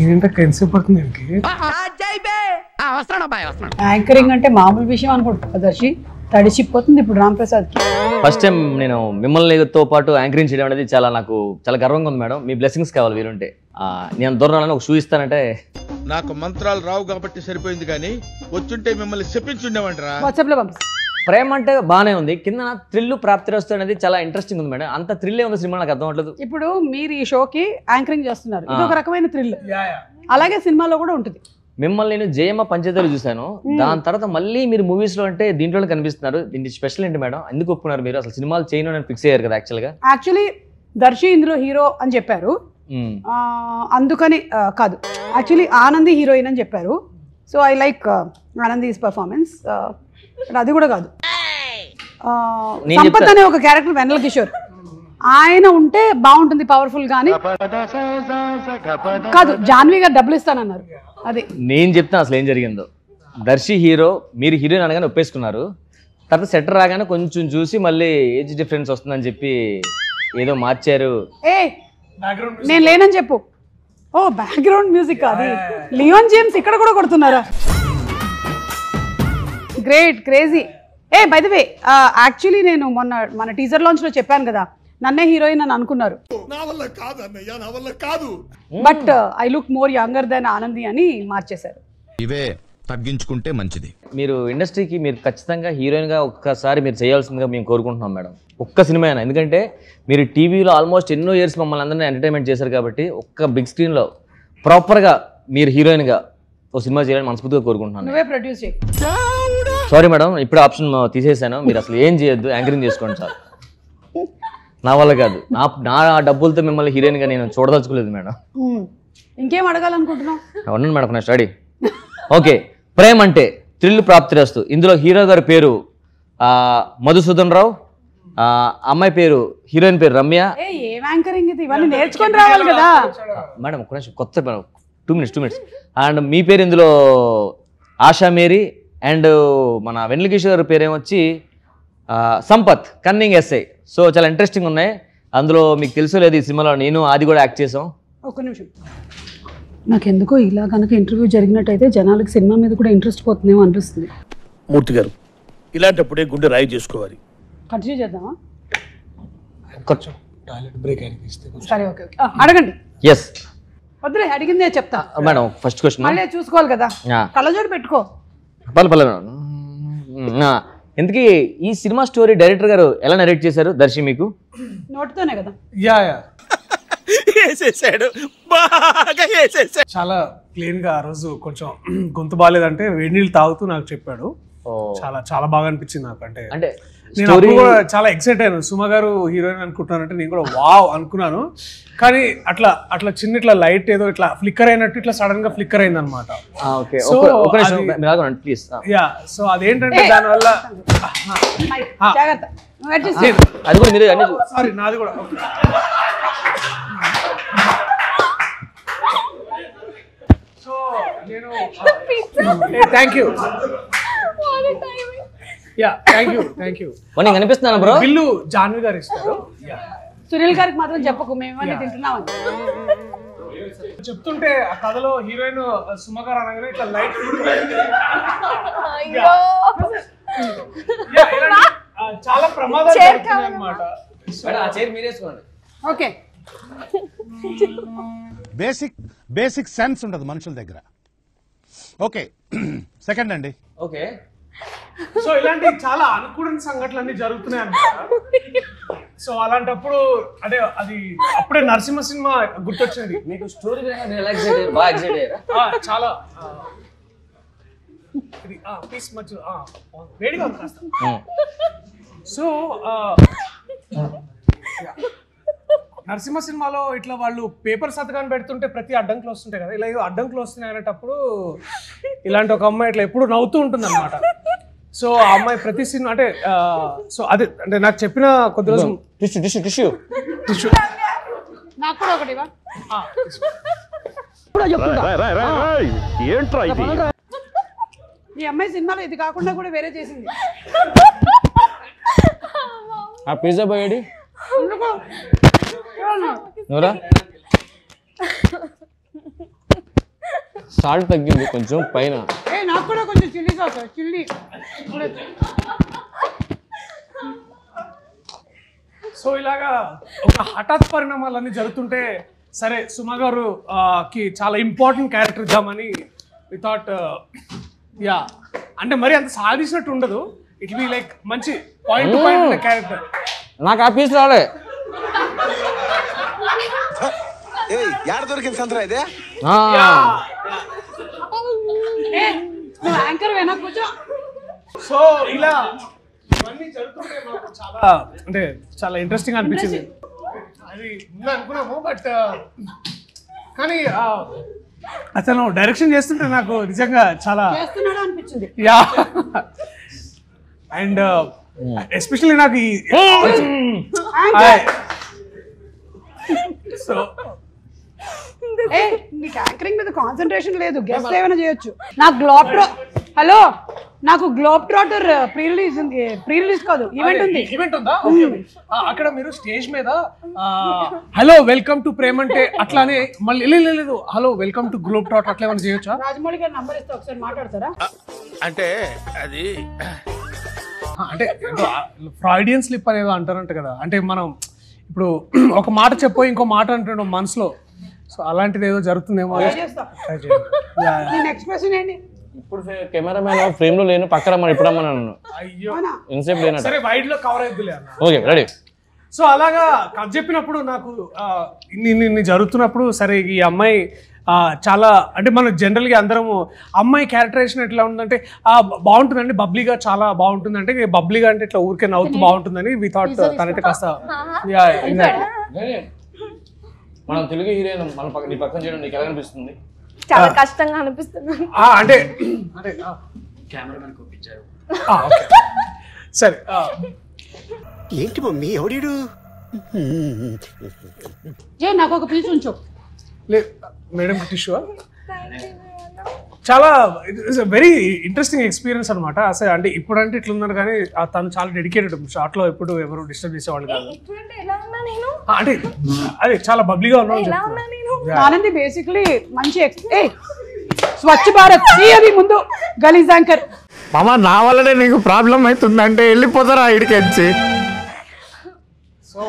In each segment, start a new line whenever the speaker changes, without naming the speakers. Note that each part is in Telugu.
ఏంటక్క ఎంతసేపు పడుతుంది
యాంకరింగ్ అంటే మామూలు విషయం అనుకుంటా దర్శి, తడిచిపోతుంది ఇప్పుడు రామ్ ప్రసాద్ కి.
ఫస్ట్ టైం నేను మిమ్మల్నితో పాటు యాంకరింగ్ చేయడం అనేది నాకు చాలా గర్వంగా ఉంది మేడం. మీ బ్లెస్సింగ్స్ కావాలి వీరుంటే. నేను దూరం ఒక షూ ఇస్తానంటే.
నాకు మంత్రాలు రావు కాబట్టి సరిపోయింది, కానీ వచ్చుంటే మిమ్మల్ని చెప్పించుండేవంటరా.
వాట్సాప్ లో పంపిస్తా.
ప్రేమ అంటే బాగానే ఉంది, కింద థ్రిల్ ప్రాప్తిరస్తు అనేది చాలా ఇంట్రెస్టింగ్ ఉంది మేడం. అంత థ్రిల్ ఉంది సినిమా, నాకు అర్థం అవ్వట్లేదు.
ఇప్పుడు మీరు ఈ షోకి యాంకరింగ్ చేస్తున్నారు, ఇది ఒక రకమైన థ్రిల్. అలాగే సినిమాలో కూడా ఉంటుంది.
మిమ్మల్ని నేను జయమ్మ పంచదారు చూశాను, దాని తర్వాత మళ్ళీ మీరు మూవీస్ లో అంటే దీంట్లో కనిపిస్తున్నారు. దీనికి స్పెషల్ ఏంటి మేడం? ఎందుకు ఒప్పుకున్నారు మీరు? అసలు సినిమాలు చేయను అని ఫిక్స్ అయ్యారు కదా యాక్చువల్లీ
దర్శి ఇందులో హీరో అని చెప్పారు, అందుకని కాదు. యాక్చువల్లీ ఆనంది హీరోయిన్ అని చెప్పారు. So I like Anandi's performance. అది కూడా కాదు, సంపత్ అనే ఒక క్యారెక్టర్ వెన్నెల కిషోర్, ఆయన ఉంటే బాగుంటుంది పవర్ఫుల్ గానీ కాదు. జాన్వి గారు డబ్బులు ఇస్తానన్నారు. అది
నేను చెప్తాను అసలు ఏం జరిగిందో. దర్శి హీరో, మీరు హీరోయిన్ అనగానే ఒప్పేసుకున్నారు. తర్వాత సెటర్ రాగానే కొంచెం చూసి మళ్ళీ ఏజ్ డిఫరెన్స్ వస్తుందని చెప్పి ఏదో మార్చారు.
నేను లేనని చెప్పు. ఓ బ్యాక్గ్రౌండ్ మ్యూజిక్ అది. లియోన్ జేమ్స్ ఇక్కడ కూడా కొడుతున్నారా? Great, crazy. By the way, actually నేను మన టీజర్ లాంచ్ లో చెప్పాను కదా, నన్నే హీరోయిన్ అని అనుకున్నారు. But I look more younger than Anandi అని మార్చేశారు.
ఇవే తగ్గించుకుంటే మంచిది.
మీరు ఇండస్ట్రీకి మీరు ఖచ్చితంగా హీరోయిన్ గా ఒక్కసారి మీరు చేయాల్సిందిగా మేము కోరుకుంటున్నాం మేడం. ఒక్క సినిమా అయినా, ఎందుకంటే మీరు టీవీలో ఆల్మోస్ట్ ఎన్నో ఇయర్స్ మమ్మల్ని అందరినీ ఎంటర్టైన్మెంట్ చేశారు కాబట్టి ఒక్క బిగ్ స్క్రీన్ లో ప్రాపర్ గా మీరు హీరోయిన్ గా ఒక సినిమా చేయాలని మనస్ఫూర్తిగా కోరుకుంటున్నాను.
నువ్వే ప్రొడ్యూస్ చేయి.
సారీ మేడం, ఇప్పుడు ఆప్షన్ తీసేసాను. మీరు అసలు ఏం చేయొద్దు, యాంకరింగ్ చేసుకోండి సార్. నా వల్ల కాదు, నా డబ్బులతో మిమ్మల్ని హీరోయిన్ గా నేను చూడదలుచుకోలేదు మేడం.
ఇంకేం అడగాలనుకుంటున్నావు?
అవునండి మేడం, నెక్స్ట్ రెడీ. ఓకే, ప్రేమ అంటే థ్రిల్ ప్రాప్తిరస్తు. ఇందులో హీరో గారి పేరు మధుసూదన్ రావు, అమ్మాయి పేరు హీరోయిన్ పేరు రమ్య.
ఏం యాంకరింగ్ ఇది? ఇవన్నీ నేర్చుకొని రావాలి కదా
మేడం. ఒక నిమిషం, కొత్త 2 minutes. అండ్ మీ పేరు ఇందులో ఆశా మేరీ, అండ్ మన వెన్నెల కిషోర్ పేరు ఏమొచ్చి సంపత్, కన్నింగ్ ఎస్ఐ. సో చాలా ఇంట్రెస్టింగ్ ఉన్నాయి. అందులో మీకు తెలుసో లేదు, ఈ సినిమాలో నేను అది కూడా యాక్ట్ చేసాం.
ఒక్క నిమిషం, నాకెందుకో ఇలా కనుక ఇంటర్వ్యూ జరిగినట్టయితే జనాలకు సినిమా మీద కూడా ఇంట్రెస్ట్ పోతుందేమో అనిపిస్తుంది.
మూర్తి గారు, ఇలాంటప్పుడే గుండె రాయి చేసుకోవాలి.
కంటిన్యూ చేద్దామా?
కొంచెం
టాయిలెట్ బ్రేక్ అయిన
సరే, ఓకే ఓకే, అడగండి.
ఎస్
వద్దులే, అడిగిందే చెప్తా
మేడం. ఫస్ట్ క్వశ్చన్
మళ్ళీ చూసుకోవాలి కదా, కళ్ళజోడు పెట్టుకో.
పర్లే మేడం. ఎందుకు ఈ సినిమా స్టోరీ డైరెక్టర్ గారు ఎలా నరేట్ చేశారు దర్శి మీకు?
నోటితోనే కదా.
చాలా ప్లేన్ గా ఆ రోజు కొంచెం గొంతు బాగాలేదంటే వేడి నీళ్ళు తాగుతూ నాకు చెప్పాడు. చాలా చాలా బాగా అనిపించింది నాకు. అంటే నేను అప్పుడు కూడా చాలా ఎక్సైట్ అయ్యాను. సుమ గారు హీరోయిన్ అనుకుంటున్నానంటే నేను కూడా వావ్ అనుకున్నాను. కానీ అట్లా చిన్న ఇట్లా లైట్ ఏదో ఇట్లా ఫ్లిక్కర్ అయినట్టు ఇట్లా సడన్ గా ఫ్లిక్కర్ అయింది అనమాట. సో అదేంటంటే దానివల్ల సారీ నాది కూడా. సో నేను థ్యాంక్ యూ. Thank you.
కనిపిస్తున్నాను బ్రో.
బిల్లు జాన్వి గారు ఇస్తారు.
సునీల్ గారికి మాత్రం చెప్పకు, మేమన్నీ తింటున్నామని
చెప్తుంటే ఆ కథలో హీరోయిన్ సుమ గారు అనగానే ఇట్లా లైట్ చాలా ప్రమాదాలు అన్నమాట.
ఓకే,
బేసిక్ సెన్స్ ఉండదు మనుషుల దగ్గర. ఓకే, సెకండ్ అండి.
ఓకే,
సో ఇలాంటి చాలా అనుకూడని సంఘటనలు అన్ని జరుగుతున్నాయి అన్నమాట. సో అలాంటప్పుడు అంటే అది అప్పుడే నరసింహ సినిమా గుర్తొచ్చింది.
మీకు స్టోరీ
చాలా పీస్ మధ్య వేడిగా ఉంది కాస్త. సో నరసింహ సినిమాలో ఇట్లా వాళ్ళు పేపర్ సంతకాన్ని పెడుతుంటే ప్రతి అడ్డంకులు వస్తుంటాయి కదా, ఇలా అడ్డంకులు వస్తున్నాయి అనేటప్పుడు ఇలాంటి ఒక అమ్మాయి ఇట్లా ఎప్పుడు నవ్వుతూ ఉంటుంది అనమాట. సో ఆ అమ్మాయి ప్రతి సినిమా అంటే సో అదే అంటే నాకు చెప్పిన కొద్ది రోజు టిష్యూ
నాకు కూడా ఒకటి ఈ అమ్మాయి సినిమాలో ఇది కాకుండా కూడా వేరే చేసింది.
ఆ పిజ్జా బాయ్ సాల్ట్ తగ్గింది కొంచెం పైన.
నాకు కూడా కొంచెం చిల్లీ సాస్ చిల్లీ.
సో ఇలాగా ఒక హఠాత్ పరిణామాలన్నీ జరుగుతుంటే సరే సుమ గారు కి చాలా ఇంపార్టెంట్ క్యారెక్టర్ ఇద్దామని వి థాట్ యా అంటే మరి అంత సాధించినట్టు ఉండదు, ఇట్ బి లైక్ మంచి పాయింట్ టు పాయింట్ ఉన్న క్యారెక్టర్.
నాకు ఆ పీస్ రాలే.
దొరికింది సంతరా ఇదే.
యాంకర్ వెనక కూర్చో.
సో ఇలా ఇవన్నీ జరుగుతుంటే మాకు చాలా అంటే చాలా ఇంట్రెస్టింగ్ అనిపించింది. అది ముందు అనుకున్నాము బట్ కానీ అతను డైరెక్షన్ చేస్తుంటే నాకు నిజంగా చాలా
చేస్తున్నాడు అనిపించింది.
యా అండ్ ఎస్పెషల్లీ నాకు ఈ సో
నీకు యాంకరింగ్ మీద కాన్సన్ట్రేషన్ లేదు, గెస్ట్ ఏమైనా చేయొచ్చు. నాకు గ్లోబ్ ట్రాటర్ ప్రీ రిలీజ్ కాదు ఈవెంట్ ఉంది.
ఈవెంట్ ఉందా? అక్కడ మీరు స్టేజ్ మీద హలో వెల్కమ్ టు ప్రేమంటే అట్లానే మళ్ళీ లేదు hello welcome to globe trotter అట్లా ఏమైనా చేయొచ్చా?
రాజమౌళి గారి నంబర్ ఇస్తే ఒకసారి మాట్లాడతారా?
అంటే అది
అంటే ఫ్రాయిడియన్ స్లిప్ అనేది అంటారంట కదా, అంటే మనం ఇప్పుడు ఒక మాట చెప్పో ఇంకో మాట అంటున్నాం మనసులో, సో అలాంటిది ఏదో జరుగుతుందేమో.
నెక్స్ట్ క్వశ్చన్ ఏంటి?
ఇప్పుడు కెమెరామ్యాన్ ఫ్రేమ్ లో లేను, పక్కన మనం ఇప్పుడు రమ్మన్నాను.
అయ్యో
ఇన్సేపు లేనట.
సరే వైడ్ లో కవర్ అయిద్దిలే అన్న.
Okay ready.
సో అలాగా కథ చెప్పినప్పుడు నాకు ఇన్ని జరుగుతున్నప్పుడు సరే ఈ అమ్మాయి చాలా అంటే మనం జనరల్గా అందరము అమ్మాయి క్యారెక్టరైజేషన్ ఎట్లా ఉందంటే బాగుంటుందండి, బబ్లీగా చాలా బాగుంటుంది, అంటే బబ్లీగా అంటే ఇట్లా ఊరికే నవ్వుతూ బాగుంటుందని వి థాట్. తనైతే కాస్త
మనం తెలుగు హీరోయిన్ మన నీ పక్కన చేయడం నీకు ఎలా అనిపిస్తుంది?
చాలా కష్టంగా అనిపిస్తుంది.
అంటే కెమెరామెన్ పంపించారు. సరే
ఏంటి మమ్మీ ఎవడీడు?
నాకు ఒక పీస్ ఉంచు.
లేదు మేడం టిష్యూ. చాలా వెరీ ఇంట్రెస్టింగ్ ఎక్స్పీరియన్స్ అనమాట. అసలు అంటే ఇప్పుడు అంటే ఇట్లున్నారు కానీ తను చాలా డెడికేటెడ్, షార్ట్లో ఎప్పుడు ఎవరు డిస్టర్బ్ చేసేవాళ్ళు కాదు. అంటే అదే చాలా బబ్లీగా ఉన్నాను.
ఆనంది బేసిక్లీ మంచి స్వచ్ఛ భారత్ అది ముందు గలీజ్ యాంకర్.
మామ నా వల్లనే నీకు ప్రాబ్లం అవుతుందంటే వెళ్ళిపోతారా ఇడికెచ్చి.
సో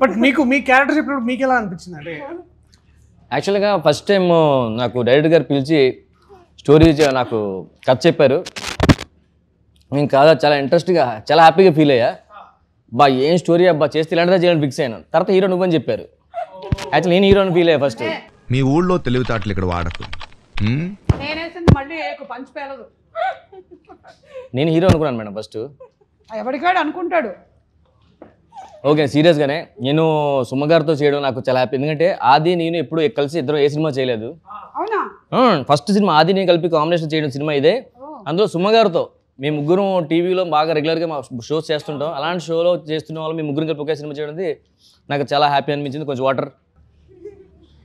బట్ మీకు మీ క్యారెక్టర్ చెప్పినప్పుడు మీకు ఎలా అనిపించింది? అంటే
యాక్చువల్గా ఫస్ట్ టైం నాకు డైరెక్టర్ గారు పిలిచి స్టోరీ నాకు కథ చెప్పారు. నేను కాదా చాలా ఇంట్రెస్ట్గా చాలా హ్యాపీగా ఫీల్ అయ్యా. బా ఏం స్టోరీ అబ్బా చేస్తే ఇలాంటిదా చేయాలని ఫిక్స్ అయ్యాను. తర్వాత హీరో నువ్వని చెప్పారు. యాక్చువల్లీ నేను హీరోని ఫీల్ అయ్యా ఫస్ట్.
మీ ఊళ్ళో తెలివితేటలు ఇక్కడ వాడకు.
నేను హీరో అనుకున్నాను మేడం ఫస్ట్.
ఎవరికాడు అనుకుంటాడు.
ఓకే సీరియస్గానే నేను సుమ్మగారితో చేయడం నాకు చాలా హ్యాపీ. ఎందుకంటే ఆది నేను ఎప్పుడు కలిసి ఇద్దరు ఏ సినిమా చేయలేదు. ఫస్ట్ సినిమా ఆది నేను కలిపి కాంబినేషన్ చేయడం సినిమా ఇదే. అందులో సుమ్మగారితో మేము ముగ్గురం టీవీలో బాగా రెగ్యులర్గా మా షోస్ చేస్తుంటాం. అలాంటి షోలో చేస్తున్న వాళ్ళు మేము ముగ్గురు కలిపి ఒకే సినిమా చేయడం నాకు చాలా హ్యాపీ అనిపించింది. కొంచెం వాటర్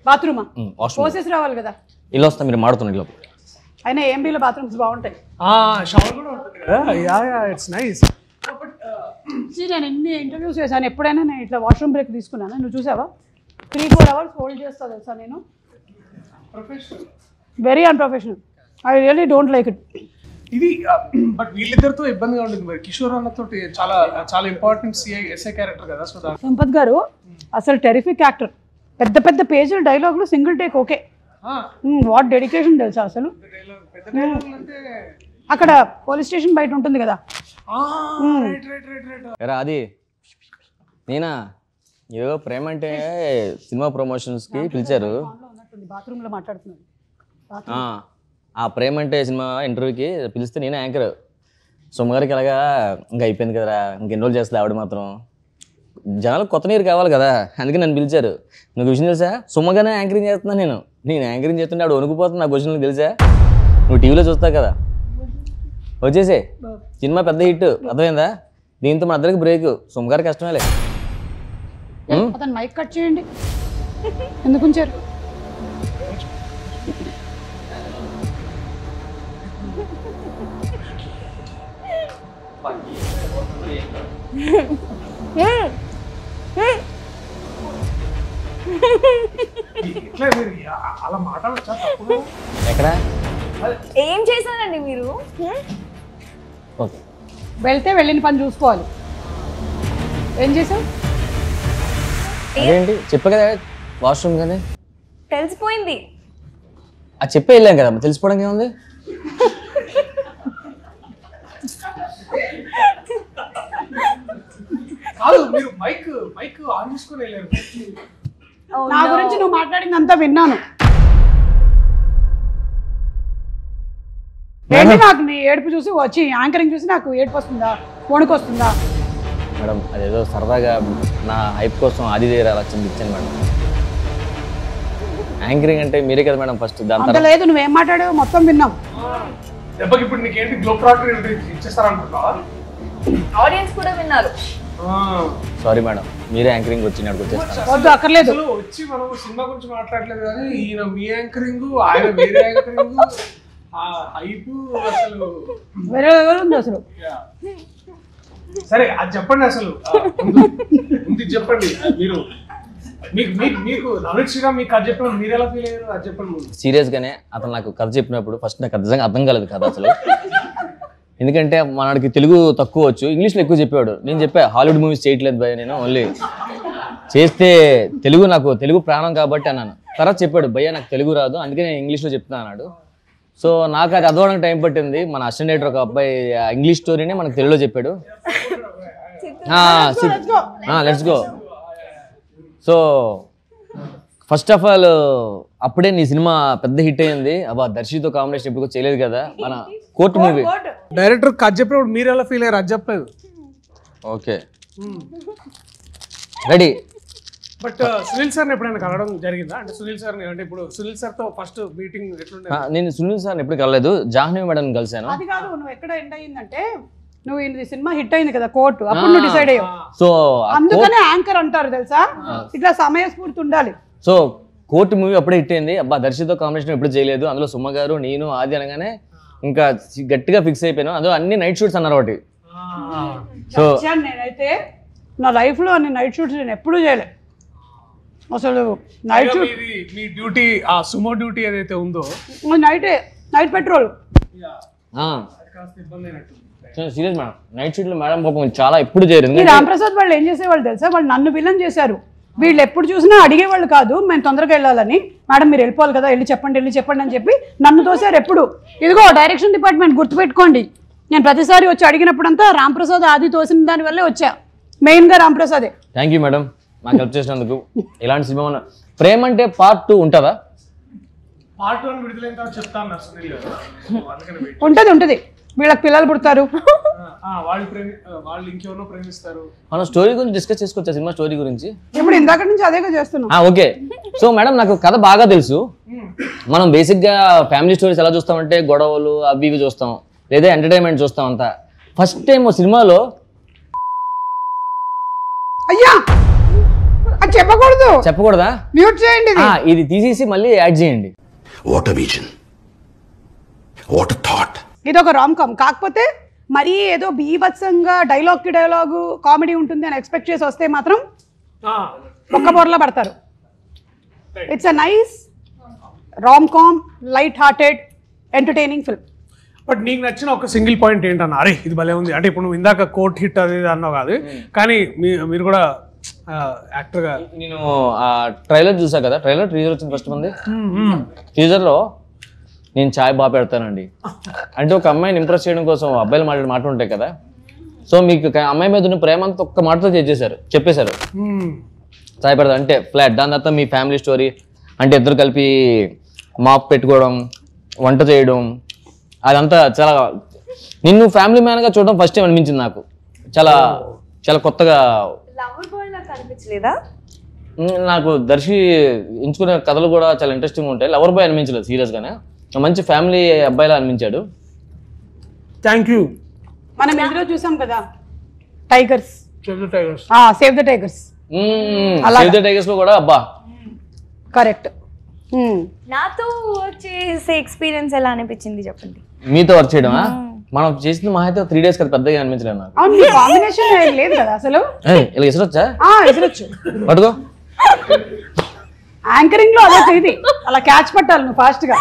బాత్రూమా పోసేసి రావాలి కదా.
ఇలా వస్తా మీరు మాడుతున్నారు ఇలా.
అయినా ఏంబీలో బాత్రూమ్స్ బాగుంటాయి.
షవర్ కూడా ఉంటుంది కదా. Yeah it's nice.
నేను ఎన్ని ఇంటర్వ్యూస్ చేశాను, ఎప్పుడైనా నేను ఇట్లా వాష్రూమ్ బ్రేక్ తీసుకున్నాను. నువ్వు చూసావా? 3-4 hours హోల్డ్ చేస్తా తెలుసా నేను. Very unprofessional. I really don't like it.
ఇది బట్ వీళ్ళిద్దరితో ఇబ్బందిగా ఉంటుంది మరి. కిషోర్ అన్నతో చాలా చాలా ఇంపార్టెంట్ ఎస్ఐ క్యారెక్టర్ కదా. సో
సంపత్ గారు అసలు టెరిఫిక్ యాక్టర్. పెద్ద పెద్ద పేజీల డైలాగులు single take okay. What dedication తెలుసా అసలు. అక్కడ పోలీస్ స్టేషన్ బయట ఉంటుంది కదా.
అది నేనా ఏదో ప్రేమ అంటే సినిమా ప్రమోషన్స్కి పిలిచారు.
బాత్రూంలో మాట్లాడుతున్నాను.
ఆ ప్రేమ అంటే సినిమా ఇంటర్వ్యూకి పిలిస్తే నేనే యాంకర్. సుమ్మగారికి అలాగా ఇంకా అయిపోయింది కదరా, ఇంకెన్ని రోజులు చేస్తుంది ఆవిడ మాత్రం. జనాలు కొత్త నీరు కావాలి కదా, అందుకే నన్ను పిలిచారు. నువ్వు విషయం తెలుసా, సుమ్మగానే యాంకరింగ్ చేస్తున్నాను నేను యాంకరింగ్ చేస్తుంటే ఆవిడ వణుకుపోతుంది. నాకు క్వశ్చన్ తెలుసా, నువ్వు టీవీలో చూస్తావు కదా. వచ్చేసే సినిమా పెద్ద హిట్, అర్థమైందా? దీంతో మన అందరికి బ్రేక్. సుమ్మగారి కష్టమేలే.
అతను మైక్ కట్ చేయండి. ఎందుకు ఉంచారు?
అట్లా మీరు అలా మాట్లాడచ్చా తప్పుగా?
ఎక్కడ
ఏం చేశారండి మీరు?
ఓకే
వెళ్తే వెళ్ళిన పని చూసుకోవాలి. ఏం చేసావు?
అదేంటి చెప్పా కదా వాష్రూమ్ కానీ
తెలిసిపోయింది.
అది చెప్పే వెళ్ళాం కదా తెలిసిపోవడం ఏముంది.
కాదు మీరు మైక్ ఆన్ చేసుకొని వెళ్ళారు.
నా గురించి నువ్వు మాట్లాడిందంతా విన్నాను. ఏంటి నాకు నీ ఏడుపు చూసి వచ్చి యాంకరింగ్ చూసి నాకు ఏడుపు వస్తుందా, వణుకు వస్తుందా?
మేడం అదేదో సరదాగా నా హైప్ కోసం అది అలా ఇచ్చాను మేడం. యాంకరింగ్ అంటే మీరే కదా మేడం ఫస్ట్. దాని
అంత లేదు, నువ్వేం మాట్లాడావు మొత్తం విన్నాం.
దెబ్బకి ఇప్పుడు నీకేంటి గ్లో ప్రాక్టర్ ఇచ్చేస్తారనుకుంటున్నావా?
ఆడియన్స్ కూడా విన్నారు.
సారీ మేడం, మీరే యాంకరింగ్ వచ్చి నాకు వచ్చేస్తాను.
వద్దు, అక్కర్లేదు.
వచ్చి మనం సినిమా గురించి మాట్లాడలేదు కానీ ఈయన మీ యాంకరింగ్, ఆయన వేరే యాంకరింగ్, హైప్ అసలు
వేరే ఉంది అసలు.
సరే అది చెప్పండి అసలు ముందు చెప్పండి. మీరు మీకు నవనీత్ శ్రీరామ్ మీకు కథ చెప్పినప్పుడు మీరు ఎలా ఫీల్ అయ్యారు అది చెప్పండి ముందు.
సీరియస్గానే అతను నాకు కథ చెప్పినప్పుడు ఫస్ట్ నాకు నిజంగా అర్థం కాలేదు కథ అసలు. ఎందుకంటే మనకి తెలుగు తక్కువ వచ్చు, ఇంగ్లీష్లో ఎక్కువ చెప్పాడు. నేను చెప్పా హాలీవుడ్ మూవీస్ చేయట్లేదు భయ, నేను ఓన్లీ చేస్తే తెలుగు ప్రాణం కాబట్టి అన్నాను. తర్వాత చెప్పాడు భయ్య నాకు తెలుగు రాదు అందుకే నేను ఇంగ్లీష్లో చెప్తున్నా అన్నాడు. సో నాకు అది అదవడానికి టైం పట్టింది. మన అసిస్టెంట్ ఒక అబ్బాయి ఇంగ్లీష్ స్టోరీని మనకు తెలుగులో చెప్పాడు. Let's go. So first of all అప్పుడే నీ సినిమా పెద్ద హిట్ అయింది. అబ్బా దర్శితో కాంబినేషన్ ఇప్పుడు చేయలేదు కదా, మన కోర్టు మూవీ.
డైరెక్టర్ కథ చెప్పినప్పుడు మీరు ఎలా ఫీల్ అయ్యారు అది చెప్పలేదు.
Okay ready.
బట్ సునీల్ సార్ని ఎప్పుడైనా కలవడం జరిగిందా? అంటే సునీల్ సార్ని అంటే ఇప్పుడు సునీల్ సార్తో ఫస్ట్ మీటింగ్ ఎట్లుండే?
నేను సునీల్ సార్ని ఎప్పుడు కలలేదు, జాహ్నవి మేడం కలిసాను.
అది కాదు, నువ్వు ఎక్కడ ఎండ్ అయ్యిందంటే నువ్వు ఈ సినిమా హిట్ అయింది కదా కోర్టు, అప్పుడు నువ్వు డిసైడ్ అయ్యావు.
సో
అందుకనే యాంకర్ అంటారు తెలుసా, ఇట్లా సమయస్ఫూర్తి ఉండాలి.
సో కోర్టు మూవీ అప్పుడే హిట్ అయింది. అబ్బా దర్శితో కాంబినేషన్ ఎప్పుడు చేయలేదు, అందులో సుమ గారు నేను ఆది అనగానే ఇంకా గట్టిగా ఫిక్స్ అయిపోయాను. అందులో అన్ని నైట్ షూట్స్ అన్నారు ఒకటి. సో
నేనైతే నా లైఫ్ లో అన్ని నైట్ షూట్స్ నేను ఎప్పుడూ చేయలేదు అసలు. నైట్ షూట్
మీ డ్యూటీ, ఆ సుమో డ్యూటీ ఏదైతే ఉందో
night petrol
serious madam, night shoot లో మేడం పాపం చాలా ఎప్పుడు చేయరు.
ఈ రాంప్రసాద్ వాళ్ళు ఏం చేసేవాళ్ళు తెలుసా, వాళ్ళు నన్ను విలన్ చేశారు. వీళ్ళు ఎప్పుడు చూసినా అడిగేవాళ్ళు కాదు, మేము తొందరగా వెళ్ళాలని. మేడం మీరు వెళ్ళిపోవాలి కదా, వెళ్ళి చెప్పండి అని చెప్పి నన్ను తోసారు ఎప్పుడు. ఇదిగో డైరెక్షన్ డిపార్ట్మెంట్ గుర్తుపెట్టుకోండి, నేను ప్రతిసారి వచ్చి అడిగినప్పుడంతా రాంప్రసాద్ ఆది తోసిన దాని వల్లే వచ్చా, మెయిన్గా రాంప్రసాదే.
థ్యాంక్ యూ మేడం నాకు హెల్ప్ చేసినందుకు. ఇలాంటి సినిమా ప్రేమ అంటే పార్ట్ 2 ఉంటుందా?
పార్ట్ 1 విడుదలైన తర్వాత చెప్తాను సునీల్ గారు.
ఉంటుంది. వీళ్ళకి పిల్లలు పుడతారు,
వాళ్ళు ఇంకెవరో ప్రేమిస్తారు.
మనం స్టోరీ గురించి డిస్కస్ చేసుకోవచ్చా, సినిమా స్టోరీ గురించి?
ఇప్పుడు ఇందాక నుంచి అదేగా చేస్తున్నాం.
ఓకే. సో మేడం నాకు కథ బాగా తెలుసు. మనం బేసిక్గా ఫ్యామిలీ స్టోరీస్ ఎలా చూస్తామంటే గొడవలు అవి ఇవి చూస్తాం, లేదా ఎంటర్టైన్మెంట్ చూస్తాం అంతా. ఫస్ట్ టైం సినిమాలో
అయ్యా అది చెప్పకూడదా? మ్యూట్ చేయండి.
ఇది తీసేసి మళ్ళీ యాడ్ చేయండి.
What a vision, what a thought.
ఇది ఒక రామ్ కామ్, కాకపోతే మరీ ఏదో బీభత్సంగా డైలాగ్కి డైలాగు కామెడీ ఉంటుంది అని ఎక్స్పెక్ట్ చేసి వస్తే మాత్రం ఒక్క బోర్లా పడతారు. It's a nice rom com, light hearted, entertaining film.
But నీకు నచ్చిన ఒక సింగిల్ పాయింట్ ఏంటన్నా, అరే ఇది భలే ఉంది అంటే ఇప్పుడు నువ్వు ఇందాక కోర్ట్ హిట్ అది అన్నావు కాదు, కానీ మీరు కూడా యాక్టర్గా
నేను ట్రైలర్ చూసా కదా, టీజర్ వచ్చింది ఫస్ట్ మంది. టీజర్లో నేను చాయ్ బాగా పెడతానండి అంటే ఒక అమ్మాయిని ఇంప్రెస్ చేయడం కోసం అబ్బాయిలు మాట ఉంటాయి కదా. సో మీకు అమ్మాయి మీద ఉన్న ప్రేమ అంతా ఒక్క మాటతో చెప్పేశారు చాయ్ పెడతా అంటే ఫ్లాట్. దాని తర్వాత మీ ఫ్యామిలీ స్టోరీ అంటే ఇద్దరు కలిపి మాప్ పెట్టుకోవడం, వంట చేయడం, అదంతా చాలా నిన్ను ఫ్యామిలీ మ్యాన్గా చూడడం ఫస్ట్ టైం అనిపించింది నాకు. చాలా చాలా కొత్తగా. నాకు దర్శి ఎంచుకునే కథలు కూడా చాలా ఇంట్రెస్టింగ్ ఉంటాయి. లవర్ బాయ్ అనిపించలేదు సీరియస్గానే, మంచి ఫ్యామిలీ అబ్బాయిలా అనిపించాడు.
Thank you.
మనం ఎందులో చూసాం కదా tigers, save the tigers.
Save the tigers లో కూడా అబ్బా
కరెక్ట్.
నాతో చేసే ఎక్స్పీరియన్స్ ఎలా అనిపించింది చెప్పండి.
మీతో వర్క్ చేయడమా? మనం చేసిన మా అయితే 3 days కదా, పెద్దగా అనిపించలేదు నాకు.
అవును, కాంబినేషన్ లేదు కదా అసలు.
ఇలా ఇసరొచ్చా?
ఇసరొచ్చు.
పట్టుకో.
యాంకరింగ్ లో అదే ఇది అలా క్యాచ్ పట్టాలి నువ్వు ఫాస్ట్ గా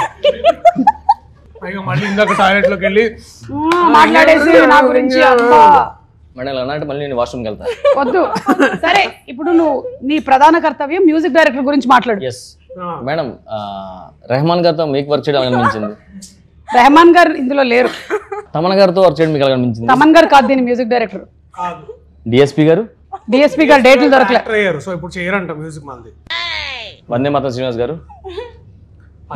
మళ్ళీ ఇందాక టాయిలెట్ లోకి వెళ్ళి
మాట్లాడేసి నా గురించి అబ్బా
మేడం ఇలా అంటే మళ్ళీ నేను వాష్రూమ్కి వెళ్తాను.
వద్దు. సరే ఇప్పుడు నువ్వు నీ ప్రధాన కర్తవ్యం మ్యూజిక్ డైరెక్టర్ గురించి మాట్లాడు.
ఎస్ మేడం, రెహమాన్ గారితో మీకు వర్క్ చేయడం అనిపించింది.
రెహమాన్ గారు ఇందులో లేరు.
తమన్ గారితో వర్క్ చేయడం మీకు ఎలా అనిపించింది?
తమన్ గారు కాదు దీని మ్యూజిక్ డైరెక్టర్.
డిఎస్పీ గారు
డేట్లు దొరకలే.
సో ఇప్పుడు చేయరంట మ్యూజిక్ మంది.
వందే మాత్రం శ్రీనివాస్ గారు.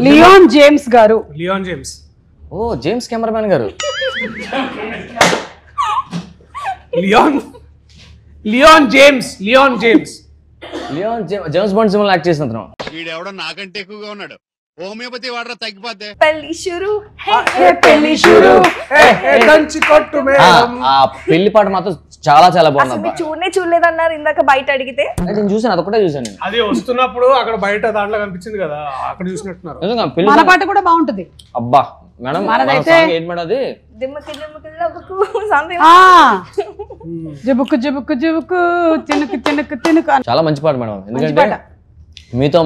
లియోన్ జేమ్స్ గారు.
Leon James.
ఓ జేమ్స్ కెమెరామ్యాన్ గారు.
లియోన్ జేమ్స్
జేమ్స్ బాండ్ సినిమాలో యాక్ట్ చేసిన అతను.
వీడెవడో నాకంటే ఎక్కువగా ఉన్నాడు. హోమియోపతి వాడరా తగ్గిపోతే.
ఆ పెళ్లి పాట మాత్రం చాలా చాలా బాగుంది.
చూడలేదన్నారు ఇందాక బయట అడిగితే.
నేను చూసాను, అదొకటే చూసాను.
అది వస్తున్నప్పుడు అక్కడ బయట దాంట్లో కనిపించింది కదా, అక్కడ చూసినట్టున్నారు.
మన పాట కూడా బాగుంటది.
అబ్బా మేడం ఏంటి మేడం అది?
జుబుక్కు జుబుక్కు జుబుక్కు తినుకు తినుకు తినుకు.
చాలా మంచి పాట మేడం. ఎందుకంటే మీతో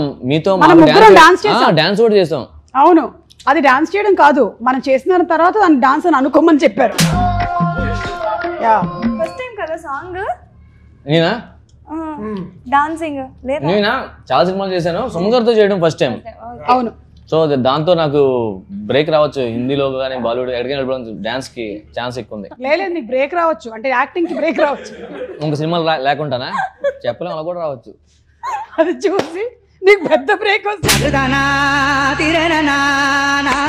డాన్స్ కూడా చేసాం.
అవును, అది డాన్స్ చేయడం కాదు, మనం చేసిన తర్వాత దాన్ని డాన్స్ అని అనుకోమని చెప్పారు.
ఫస్ట్ టైం కదా సాంగ్.
నేనా
డాన్సింగ్ లేదా?
నేనా చాలా సినిమాలు చేశాను. సుమగారితో చేయడం ఫస్ట్ టైం.
అవును.
సో దాంతో నాకు బ్రేక్ రావచ్చు. హిందీలో కానీ బాలీవుడ్ ఎక్కడికైనా డాన్స్ కి ఛాన్స్ ఎక్కువ ఉంది.
లేదు నీకు బ్రేక్ రావచ్చు, అంటే యాక్టింగ్ కి బ్రేక్ రావచ్చు.
ఇంక సినిమాలు లేకుండానా చెప్పలేం, అలా కూడా రావచ్చు.
అది చూసి నీకు పెద్ద బ్రేక్ వస్తుంది.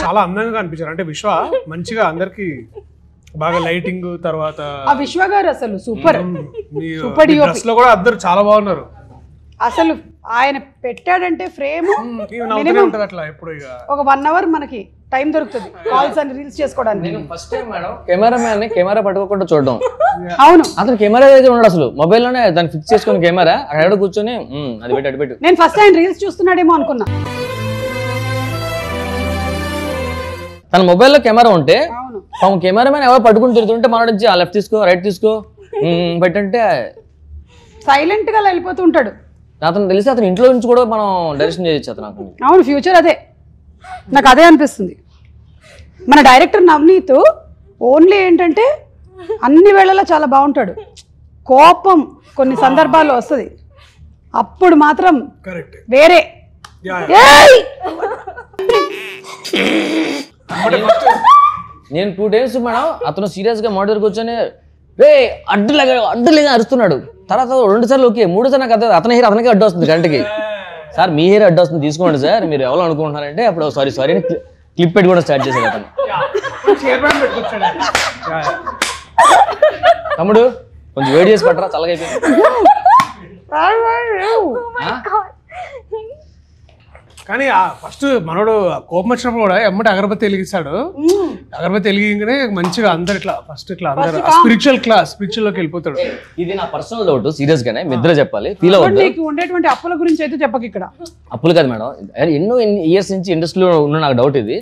చాలా అందంగా కనిపించారు. అంటే విశ్వ మంచిగా అందరికి బాగా లైటింగ్ తర్వాత
ఆ విశ్వ గారు అసలు సూపర్.
డ్రెస్ లో కూడా అందరు చాలా బాగున్నారు.
అసలు ఆయన పెట్టాడంటే ఫ్రేమ్ ఒక 1 hour మనకి టైం దొరుకుతుంది కాల్స్ అండ్ రీల్స్ చేసుకోవడానికి.
First time madam cameraman camera పట్టుకోకుండా చూడడం.
అవును,
అతను కెమెరా అయితే ఉన్నాడు అసలు. మొబైల్ లోనే దాన్ని ఫిక్స్ చేసుకుని కెమెరా అక్కడ కూర్చొని అది పెట్టి అటు పెట్టు.
నేను ఫస్ట్ ఆయన రీల్స్ చూస్తున్నాడేమో అనుకున్నా.
తన మొబైల్లో కెమెరా ఉంటే కెమెరామెన్ ఎవరు పట్టుకుని తిరుగుతుంటే మన నుంచి ఆ లెఫ్ట్ తీసుకో రైట్ తీసుకో పెట్టంటే
సైలెంట్ గా వెళ్ళిపోతూ ఉంటాడు.
అతను తెలిసి అతను ఇంట్లో నుంచి కూడా మనం డైరెక్షన్ చేయొచ్చు అతను.
అవును, ఫ్యూచర్ అదే, నాకు అదే అనిపిస్తుంది. మన డైరెక్టర్ నవనీత్ ఓన్లీ ఏంటంటే అన్ని వేళలా చాలా బాగుంటాడు. కోపం కొన్ని సందర్భాల్లో వస్తుంది, అప్పుడు మాత్రం వేరే.
నేను 2 days మేడం అతను సీరియస్ గా మోడర్ కూర్చొని రే అడ్డులేగా అరుస్తున్నాడు. తర్వాత 2 సార్లు ఓకే, 3 సార్లు నాకు అతని హెయిర్ అతనికి అడ్డు వస్తుంది గంటకి. సార్ మీ హెయిర్ అడ్డు వస్తుంది తీసుకోండి సార్, మీరు ఎవరు అనుకుంటున్నారంటే అప్పుడు సారీ అని క్లిప్ పెట్టి కూడా స్టార్ట్ చేశాడు అతను. తమ్ముడు కొంచెం వేడి చేసి పట్టరా, చల్లగా అయిపోయింది.
కానీ ఫస్ట్ మనోడు కోపం వచ్చినప్పుడు కూడా ఎమ్మటి అగరబత్తి వెలిగిస్తాడు. అగరబత్తి వెలిగిగానే మంచిగా అందరు ఇట్లా ఫస్ట్ ఇట్లా అందరు స్పిరిచువల్ లోకి వెళ్ళిపోతాడు.
ఇది నా పర్సనల్ డౌట్, సీరియస్ గానే మిద్ర చెప్పాలి. ఫీల్ అవుతుంది.
నీకు ఉండేటువంటి అప్పుల గురించి అయితే చెప్పక. ఇక్కడ
అప్పులు కాదు మేడం, ఎన్నో ఇయర్స్ నుంచి ఇండస్ట్రీలో ఉన్న నాకు డౌట్ ఇది.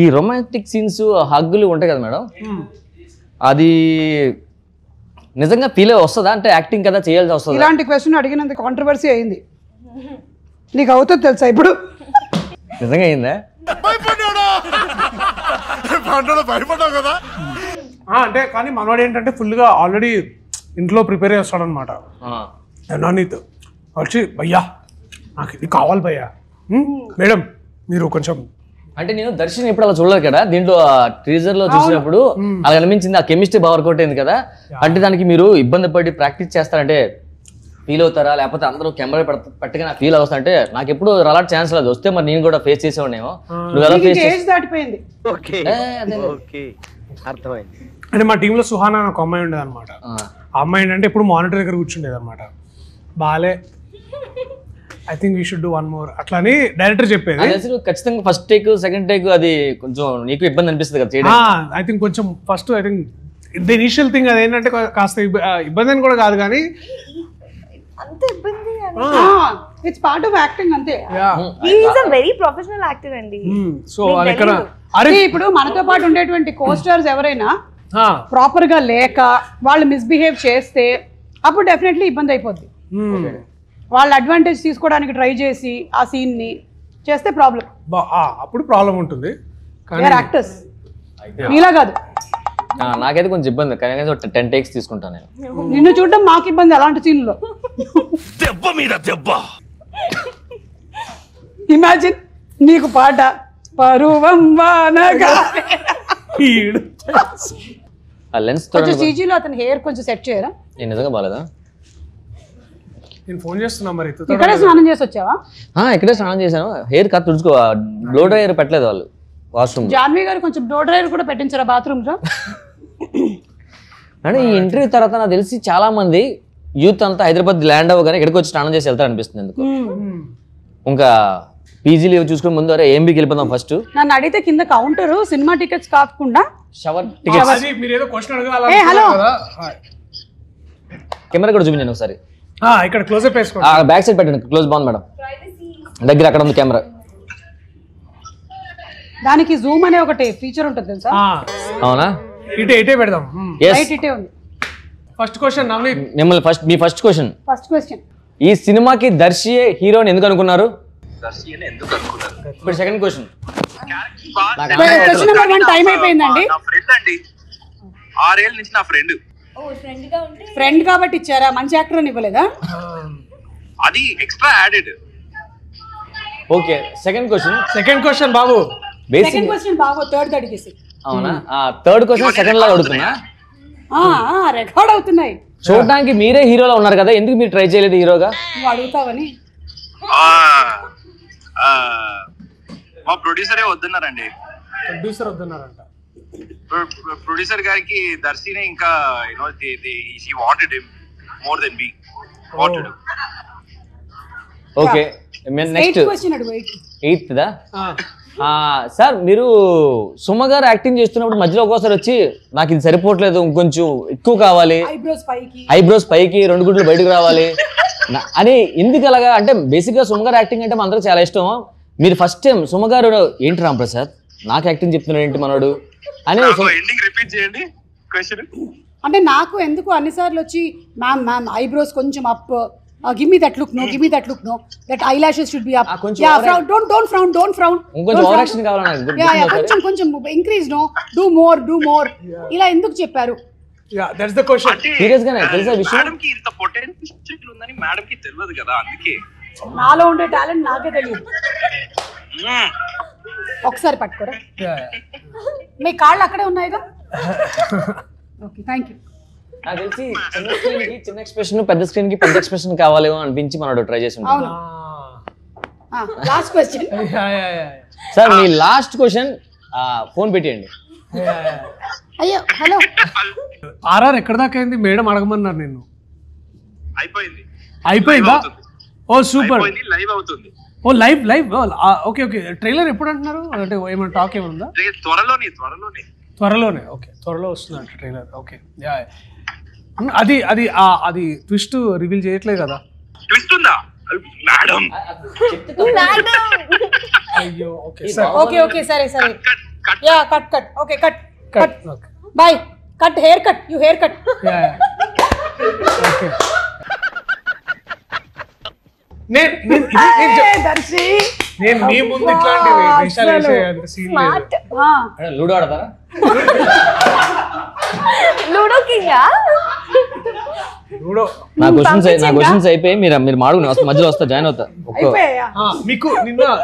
ఈ రొమాంటిక్ సీన్స్ హగ్గులు ఉంటాయి కదా మేడం, అది నిజంగా ఫీల్ వస్తుందా? అంటే యాక్టింగ్ కదా చేయాల్సి వస్తుంది.
ఇలాంటి క్వశ్చన్ అడిగినంత కాంట్రవర్సీ అయింది. నీకు అవుతుంది తెలుసా ఇప్పుడు?
నిజంగా అయిందా?
అంటే కానీ మనోడు ఏంటంటే ఫుల్ గా ఆల్రెడీ ఇంట్లో ప్రిపేర్ చేస్తాడు అనమాట. నవనీత్ వచ్చి భయ్యా నాకు ఇది కావాలి భయ్యా, మేడం మీరు కొంచెం.
అంటే నేను దర్శన్ ఎప్పుడు అలా చూడలేదు కదా, దీంట్లో టీజర్ లో చూసినప్పుడు అలా అనిపించింది. ఆ కెమిస్ట్రీ బాగా వర్కౌట్ అయింది కదా. అంటే దానికి మీరు ఇబ్బంది పడి ప్రాక్టీస్ చేస్తారంటే ఫీల్ అవుతారా, లేకపోతే అందరూ కెమెరా పెట్టగా నాకు ఫీల్ అవుతా? అంటే నాకు ఎప్పుడు అలాంటి ఛాన్స్ లేదు. వస్తే మరి నేను కూడా ఫేస్ చేసేవాడేమో. నువ్వు ఎలా ఫేస్
దాటిపోయింది?
అర్థమైంది. అంటే మా టీంలో సుహానా అని ఒక అమ్మాయి ఉండేది అనమాట. ఆ అమ్మాయి ఏంటంటే ఇప్పుడు మానిటర్ దగ్గర కూర్చుండేది అనమాట. బాలే I think we should do 1 more అట్లా అని డైరెక్టర్ చెప్పేది.
ఖచ్చితంగా ఫస్ట్ టేక్ సెకండ్ టేక్ అది కొంచెం నీకు ఇబ్బంది అనిపిస్తుంది కదా?
ఐ థింక్ కొంచెం first I think the initial thing అది ఏంటంటే కాస్త ఇబ్బంది అని కూడా కాదు కానీ
అంత ఇబ్బంది.
ఇట్స్ పార్ట్ ఆఫ్ యాక్టింగ్ అంతే.
He is a very professional actor అండి.
సో అక్కడ
ఇప్పుడు మనతో పాటు ఉండేటువంటి కోస్టార్స్ ఎవరైనా ప్రాపర్ గా లేక వాళ్ళు మిస్బిహేవ్ చేస్తే అప్పుడు డెఫినెట్లీ ఇబ్బంది అయిపోద్ది. వాళ్ళ అడ్వాంటేజ్ తీసుకోవడానికి ట్రై చేసి ఆ సీన్ ని చేస్తే ప్రాబ్లం.
అప్పుడు ప్రాబ్లం ఉంటుంది.
యాక్టర్స్ నీలా కాదు.
నాకైతే కొంచెం ఇబ్బంది, కానీ 10 takes తీసుకుంటాను నేను.
నిన్ను చూడడం మాకు ఇబ్బంది అలాంటి సీన్లో.
దెబ్బ మీద దెబ్బ.
ఇమాజిన్ నీకు పాట పరువం వానగా
లెన్స్
కొంచెం సీజీలో అతని హెయిర్ కొంచెం సెట్ చేయరా?
నిజంగా బాలేదా?
నేను ఫోన్ చేస్తున్నా. మరి
ఇక్కడే స్నానం చేసి వచ్చావా?
ఇక్కడే స్నానం చేశాను. హెయిర్ కట్ తుడుచుకో, బ్లో డ్రైయర్ పెట్టలేదు వాళ్ళు వాష్రూమ్.
జాన్వి గారు కొంచెం బ్లో డ్రైయర్ కూడా పెట్టించారా బాత్రూమ్ లో?
అంటే ఈ ఇంటర్వ్యూ తర్వాత నాకు తెలిసి చాలా మంది యూత్ అంతా హైదరాబాద్ ల్యాండ్ అవ్వగానే ఇక్కడికి వచ్చి స్నానం చేసి వెళ్తారు అనిపిస్తుంది. ఎందుకు ఇంకా పీజీలు చూసుకుని ముందు అరే ఏంబీకి వెళ్ళిపోదాం ఫస్ట్.
నన్ను అడిగితే కింద కౌంటర్ సినిమా టికెట్స్ కాకుండా
షవర్ టికెట్స్.
హలో
కెమెరా కూడా చూపించండి ఒకసారి.
ఇక్కడ క్లోజ్ అప్ వేసుకోండి.
బ్యాక్ సైడ్ పెట్టండి, క్లోజ్ బాగుంది మేడం. దగ్గర అక్కడ ఉంది కెమెరా.
దానికి జూమ్ అనే ఒకటి ఫీచర్ ఉంటుంది తెలుసా?
అవునా?
ఇటే పెడదాం.
రైట్ ఇటే ఉంది.
ఫస్ట్ క్వశ్చన్ నవనీత్,
మిమ్మల్ని మీ ఫస్ట్ క్వశ్చన్. ఈ సినిమాకి దర్శియే హీరోని ఎందుకు అనుకున్నారు? ఇప్పుడు second question.
Question number 1 time అయిపోయిందండి.
నా ఫ్రెండ్ అండి, 6 ఏళ్ల నుంచి నా ఫ్రెండ్.
ఫ్రెండ్ కాబట్టి ఇచ్చారా? మంచి యాక్టర్ అని ఇవ్వలేదా?
అది extra added.
Okay second question
బాబు.
సెకండ్ క్వశ్చన్ బాబు థర్డ్ అడిగేసి.
అవునా? థర్డ్ క్వశ్చన్ సెకండ్ లాగా అడుగుతున్నా.
రికార్డ్ అవుతున్నాయి.
చూడడానికి మీరే హీరోలో ఉన్నారు కదా, ఎందుకు మీరు ట్రై చేయలేదు హీరోగా?
నువ్వు అడుగుతావని.
మా ప్రొడ్యూసరే వద్దన్నారండి. ప్రొడ్యూసర్ గారికి దర్శిని ఇంకా she wanted him more than me wanted.
Okay next
question అడుగు.
8th దా? సార్ మీరు సుమ గారు యాక్టింగ్ చేస్తున్నప్పుడు మధ్యలో ఒక్కోసారి వచ్చి నాకు ఇది సరిపోవట్లేదు, ఇంకొంచెం ఎక్కువ కావాలి, ఐబ్రోస్ పైకి 2 గుడ్లు బయటకు రావాలి అని ఎందుకు అలాగా? అంటే బేసిక్ గా సుమ గారు యాక్టింగ్ అంటే మనందరూ చాలా ఇష్టం. మీరు ఫస్ట్ టైం సుమ గారు ఏంటి రాంప్రసాద్ నాకు యాక్టింగ్ చెప్తున్నాడు ఏంటి మనోడు అని
రిపీట్ చేయండి క్వశ్చన్.
అంటే నాకు ఎందుకు అన్నిసార్లు వచ్చి మ్యామ్ ఐబ్రోస్ కొంచెం up, give me that look no, that eyelashes should be up, don't frown
కొంచెం ఓవర్ యాక్షన్ కావాలి నాకు,
కొంచెం increase do more ఇలా ఎందుకు చెప్పారు?
that's the question.
సీరియస్ గానే తెలుసా విషయం?
మేడం కి ఇంత పొటెన్షియల్ ఉందని మేడం కి తెలియదు కదా, అందుకే
నాలో ఉండే టాలెంట్ నాకే తెలియదు. ఒకసారి పట్టుకోరా, మీ కాళ్ళు అక్కడే ఉన్నాయిగా. Okay thank you.
నాకు తెలిసి చిన్న స్క్రీన్ కి చిన్న ఎక్స్ప్రెషన్, పెద్ద స్క్రీన్ కి పెద్ద ఎక్స్ప్రెషన్ కావాలేమో అనిపించి మనోడు ట్రై చేసి ఉంటాడు.
లాస్ట్ క్వశ్చన్
సార్, మీ లాస్ట్ క్వశ్చన్ ఫోన్ పెట్టేయండి.
అయ్యో హలో,
ఆర్ఆర్ ఎక్కడ దాకా అయింది? మేడం అడగమన్నారు నిన్ను.
అయిపోయిందా?
ఓ సూపర్,
లైవ్ అవుతుంది.
ఓ లైవ్ ఓకే. ట్రైలర్ ఎప్పుడు అంటున్నారు? అంటే ఏమైనా టాక్ ఏమైనా త్వరలోనే? ఓకే, త్వరలో వస్తుందంట ట్రైలర్. ఓకే, అది ట్విస్ట్ రివీల్ చేయట్లేదు కదా?
ట్విస్ట్ ఉందా మేడం?
అయ్యో
ఓకే సరే yeah cut okay cut by cut hair cut you hair cut.
Okay, నేను మీ ముందు ఇట్లాంటి వేషాలు వేసే సీన్ లేదు.
లూడో ఆడతారా?
లూడో కింగా?
నా క్వశ్చన్స్ అయిపోయి మీరు మాడుకుని మధ్యలో వస్తా, జాయిన్ అవుతా.
మీకు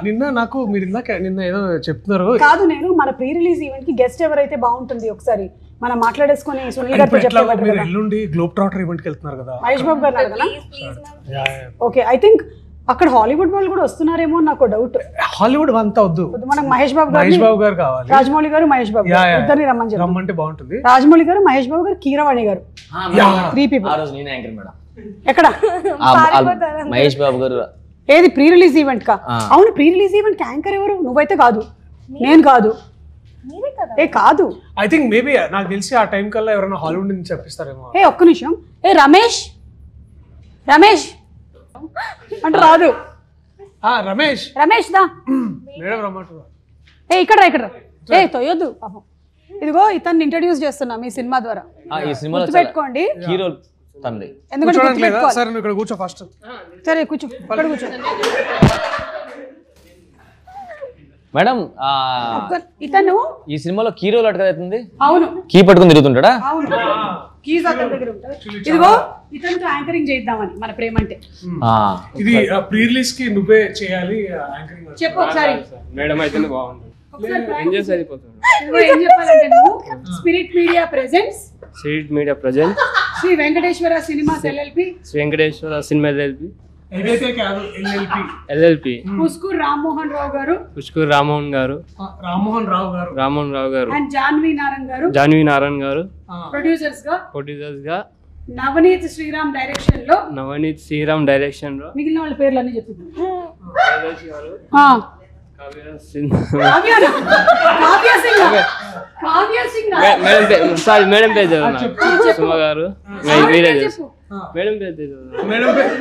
నిన్న నాకు మీరు నిన్న ఏదో చెప్తున్నారు
కాదు. నేను మన ప్రీ రిలీజ్ ఈవెంట్ కి గెస్ట్ ఎవరైతే బాగుంటుంది ఒకసారి మనం మాట్లాడేసుకొని సునీల్ గారితో చెప్పేవారు.
మీరు ఎల్లుండి గ్లోబ్ ట్రాటర్ ఈవెంట్ కి వెళ్తున్నారు కదా,
మహేష్ బాబు గారు అడగనా? ఓకే, ఐ థింక్ అక్కడ హాలీవుడ్ వాళ్ళు కూడా వస్తున్నారేమో నాకు డౌట్.
హాలీవుడ్ అంతా వద్దు,
మనకు మహేష్ బాబు గారు కావాలి. రాజమౌళి గారు మహేష్ బాబు ఇద్దరిని రమ్మంటే
బాగుంటుంది.
రాజమౌళి గారు, మహేష్ బాబు గారు, కీరవాణి గారు, 3 people. ఎక్కడ
మహేష్ బాబు గారు
ఏది ప్రీ రిలీజ్ ఈవెంట్ కా? అవును, ప్రీ రిలీజ్ ఈవెంట్ యాంకర్ ఎవరు? నువ్వైతే కాదు, నేను కాదు, కాదు.
ఐ థింక్ మేబీ నాకు తెలిసి ఆ టైం కల్లా ఎవరైనా హాలీవుడ్ నుంచి చెప్పిస్తారేమో.
ఒక్క నిమిషం. రమేష్ అంటే రాదు.
రమేష్
దా
మేడం రమ్మంటారు.
ఇక్కడ తొయ్యొద్దు పాపం. ఇదిగో ఇతన్ని ఇంట్రడ్యూస్ చేస్తున్నా మీ సినిమా ద్వారా.
ఈ సినిమాలో
పెట్టుకోండి.
హీరో తనది.
ఎందుకంటే గుర్తుపెట్టుకోవాలి.
సరే నువ్వు ఇక్కడ కూర్చో ఫస్ట్.
సరే కూర్చో, ఇక్కడ కూర్చో.
మేడం
ఇతను
ఈ సినిమాలో కీ రోల్ అడగవుతుంది.
అవును,
కీ పట్టుకుని తిరుగుతుంటాడా?
అవును, కీస్ అతని దగ్గర ఉంటాయి. ఇదిగో ఇతనితో యాంకరింగ్ చేద్దామని మన ప్రేమ అంటే.
ఇది ప్రీ రిలీజ్ కి నువ్వే చేయాలి యాంకరింగ్.
చెప్పు ఒకసారి.
మేడం అయితే బాగుంది.
ఏం చెప్పాలంటే నువ్వు Spirit Media presents Sri Venkateswara Cinemas LLP
LLP
Pushkur Rammohan గారు అండ్ జాన్వీ నారాయణ్ గారు ప్రొడ్యూసర్స్ గా నవనీత్ శ్రీరామ్ డైరెక్షన్ లో మిగిలిన వాళ్ళ పేర్లు అన్ని చెప్పి
మేడం పేరు సుమ గారు, మేడం పేరు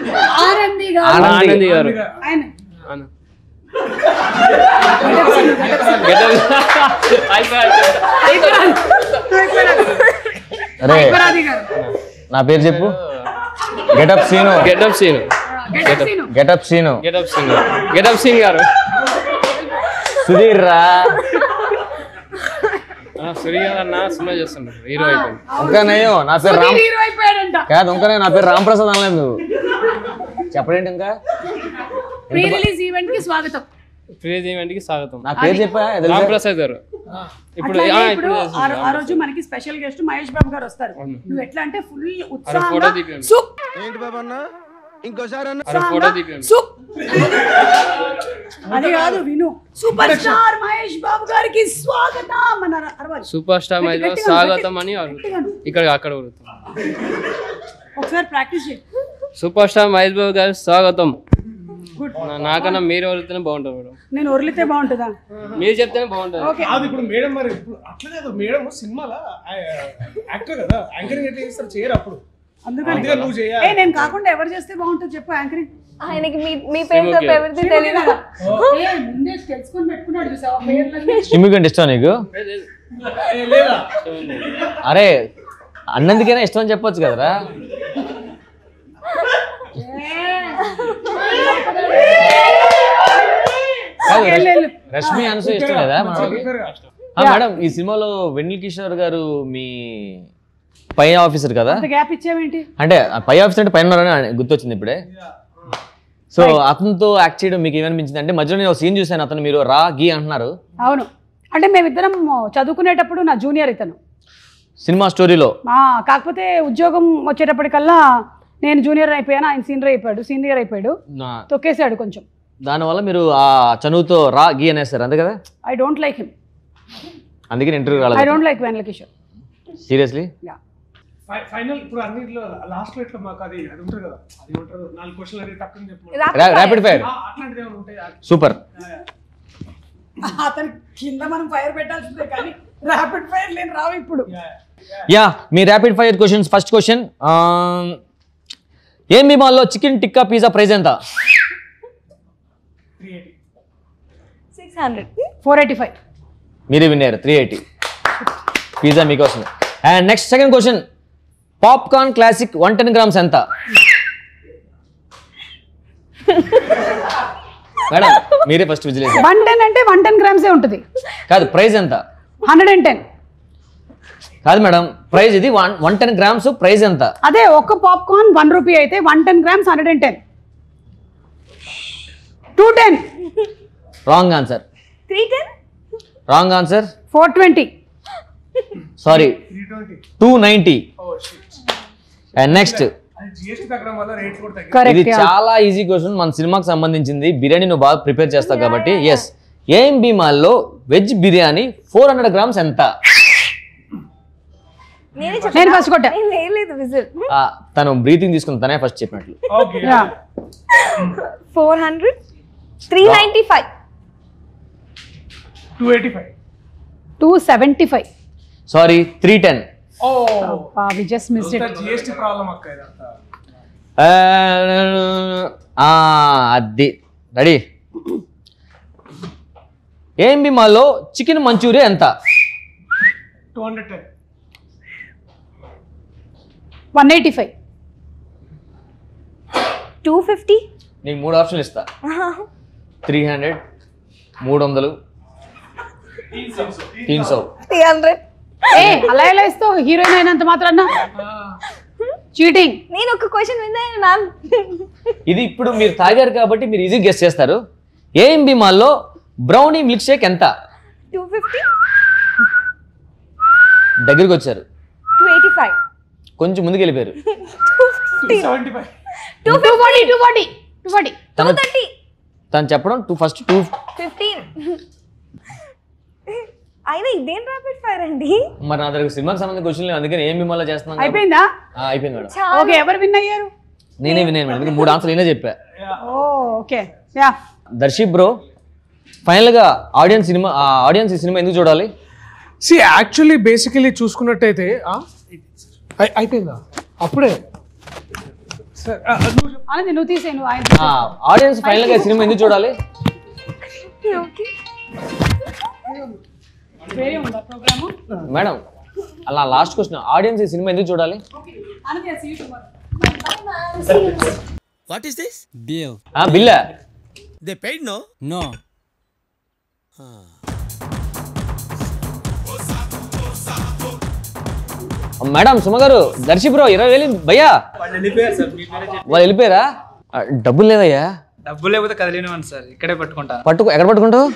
ఆనంది గారు,
నా పేరు చెప్పు. గెటప్ సీను
గారు,
సుధీర్ రా.
సినిమా చేస్తున్నారు, హీరో అయిపోయింది.
ఇంకా నయ్యో నా పేరు కాదు, ఇంకా నా పేరు రామ్ ప్రసాద్ అనలేదు నువ్వు. చెప్పడేంటి ఇంకా?
ప్రీ రిలీజ్ ఈవెంట్ కి స్వాగతం.
నా పేరు చెప్పా,
రామ్ ప్రసాద్ గారు.
ఇప్పుడు ఆ రోజు మనకి స్పెషల్ గెస్ట్ మహేష్ బాబు గారు వస్తారు. నువ్వు ఎట్లా అంటే ఫుల్ ఉత్సాహంగా అది కాదు విను, సూపర్ స్టార్ మహేష్ బాబు గారికి స్వాగతం అన్నారు.
సూపర్ స్టార్ మహేష్ బాబు స్వాగతం అని ఇక్కడ అక్కడ
ఒకసారి ప్రాక్టీస్ చేయి.
సూపర్ స్టార్ మహేష్ బాబు గారి స్వాగతం. నాకన్నా మీరు వదిలితేనే బాగుంటుంది మేడం.
నేను వదిలితే బాగుంటుందా?
మీరు చెప్తేనే బాగుంటుంది.
ఇప్పుడు మేడం మరి అట్లా లేదు, మేడం సినిమాలో యాక్టర్ కదా, యాంకరింగ్ ఎట్లా చేస్తారు చేయరు అప్పుడు. అందుకని నువ్వు చేయాలి.
నేను కాకుండా ఎవరు చేస్తే బాగుంటుంది చెప్పు యాంకరింగ్.
ఆయనకి మీ పేరు తప్ప ఎవరిది తెలియదు.
ముందే తెలుసుకొని పెట్టుకున్నాడు చూసావా పేర్లన్నీ.
ఇమిగంటే ఇష్టం నీకు? అరే అన్నందుకైనా ఇష్టం అని చెప్పొచ్చు కదరా. రష్మి అనసూయ ఇష్టం లేదా మేడం? ఈ సినిమాలో వెన్నెల కిషోర్ గారు మీ పై ఆఫీసర్ కదా?
గ్యాప్ ఇచ్చావేంటి?
అంటే పై ఆఫీసర్ అంటే పైన ఉన్నారని గుర్తొచ్చింది ఇప్పుడే. సో అతనితో యాక్ట్ చేయడం మీకు ఏమనిపించింది? అంటే మధ్యలో నేను సీన్ చూసాను, అతను మీరు రా గీ అంటున్నారు.
అవును, అంటే మేమిద్దరం చదువుకునేటప్పుడు నా జూనియర్ ఇతను
సినిమా స్టోరీలో.
కాకపోతే ఉద్యోగం వచ్చేటప్పటికల్లా నేను జూనియర్ అయిపోయాను, ఆయన సీనియర్ అయిపోయాడు, తొక్కేసాడు కొంచెం.
దానివల్ల మీరు ఆ చనువుతో రా గీ అనేస్తారు అంతే కదా?
ఐ డోంట్ లైక్ హిమ్,
అందుకని ఇంటర్వ్యూ రాలేదు.
I don't like Vennela Kishore
seriously.
Final ఇప్పుడు అన్నిట్లో లాస్ట్ లో ఇట్లా మాకు అది ఉంటుంది కదా, అది ఉంటారు 4 క్వశ్చన్లు అది టక్కుని చెప్పు.
ర్యాపిడ్ ఫైర్
అట్లాంటిది ఏమైనా ఉంటాయి?
సూపర్.
అతని కింద మనం ఫైర్ పెట్టాల్సిందే కానీ ర్యాపిడ్ ఫైర్ లేని రావు ఇప్పుడు.
యా, మీ rapid fire questions. First question, ఏం మాల్లో చికెన్ టిక్కా పిజ్జా ప్రైస్ ఎంత?
600.
485.
మీరే విన్నారు, 380. పిజ్జా మీకోసం. And next second question, popcorn classic 110 grams ఎంత? మేడం మీరే ఫస్ట్ విజిలేజ్.
110 అంటే 110 grams ఉంటుంది
కాదు, ప్రైస్ ఎంత?
110.
కాదు మేడం, ప్రైస్ ఇది 110 grams, ప్రైస్ ఎంత?
అదే ఒక్క పాప్కార్న్ 1 రూపీ అయితే 110 grams 110. 210.
Wrong answer.
310.
Wrong answer.
420.
Sorry, 290. And next, ఇది చాలా ఈజీ క్వశ్చన్, మన సినిమాకి సంబంధించింది. బిర్యానీ నువ్వు బాగా ప్రిపేర్ చేస్తావు కాబట్టి. ఎస్, ఏఎంబి మాల్లో వెజ్ బిర్యానీ 400 grams ఎంత?
నేను ఫస్ట్ కొట్టా.
తను బ్రీతింగ్ తీసుకుని తనే ఫస్ట్ చెప్పినట్లు.
400. 395.
285.
275.
Sorry, 310.
We just missed it.
GST problem అక్క ఇదంతా.
అది రెడీ. ఏఎంబి మాల్లో చికెన్ మంచూరియా ఎంత?
210.
185.
250.
నీకు 3 ఆప్షన్లు ఇస్తా. 300, 300, 300.
300.
అలా ఎలా ఇస్తావు? హీరోయిన్ అయినంత మాత్రాన చీటింగ్.
నేను ఒక క్వశ్చన్ విన్నాను మ్యామ్.
ఇది ఇప్పుడు మీరు తాగారు కాబట్టి మీరు ఈజీ గెస్ చేస్తారు. ఏఎంబి మాల్లో బ్రౌనీ మిల్క్ షేక్ ఎంత?
250.
దగ్గరికి వచ్చారు.
285.
కొంచెం ముందుకు వెళ్ళిపోయారు.
275.
240.
తను చెప్పడం ఫస్ట్
215. అయినా ఇదేం ర్యాపిడ్ ఫైర్ అండి?
మరి నా దగ్గర సినిమాకి సంబంధించిన క్వశ్చన్ అందుకని ఏఎంబి మాల్లో చేస్తున్నాను.
అయిపోయిందా?
అయిపోయింది మేడం.
ఓకే, ఎవరు విన్ అయ్యారు?
నేనే విన్నాను మేడం. 3 ఆన్సర్లు నేనే చెప్పా.
Okay ya.
Darshi bro, final గా ఆడియన్స్ ఈ సినిమా ఎందుకు చూడాలి?
యాక్చువల్లీ బేసికలీ చూసుకున్నట్టయితే అయిపోయిందా అప్పుడే
అనేది నువ్వు తీసేను.
ఆడియన్స్ ఫైనల్ గా సినిమా ఎందుకు చూడాలి? మేడం అలా లాస్ట్ క్వశ్చన్, ఆడియన్స్ ఈ సినిమా ఎందుకు చూడాలి?
What is this?
Bill.
Bill.
They paid, no?
No.
Madam Suma గారు, దర్శి బ్రో 20,000 భయ్యా. వాళ్ళు వెళ్ళిపోయారా? డబ్బులు లేదయ్యా.
డబ్బులు లేకపోతే కదిలినవాను సార్, ఇక్కడే పట్టుకుంటా.
ఎక్కడ పట్టుకుంటావు?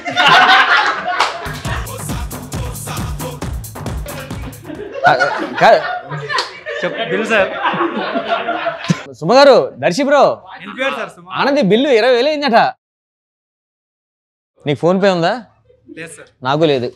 Bill sir.
సుమ గారు, దర్శి బ్రో
వెళ్ళిపోయారు సార్.
ఆనంది బిల్లు 20,000 అయిందట. నీకు ఫోన్ పే ఉందా?
లేదు సార్.
నాకు లేదు.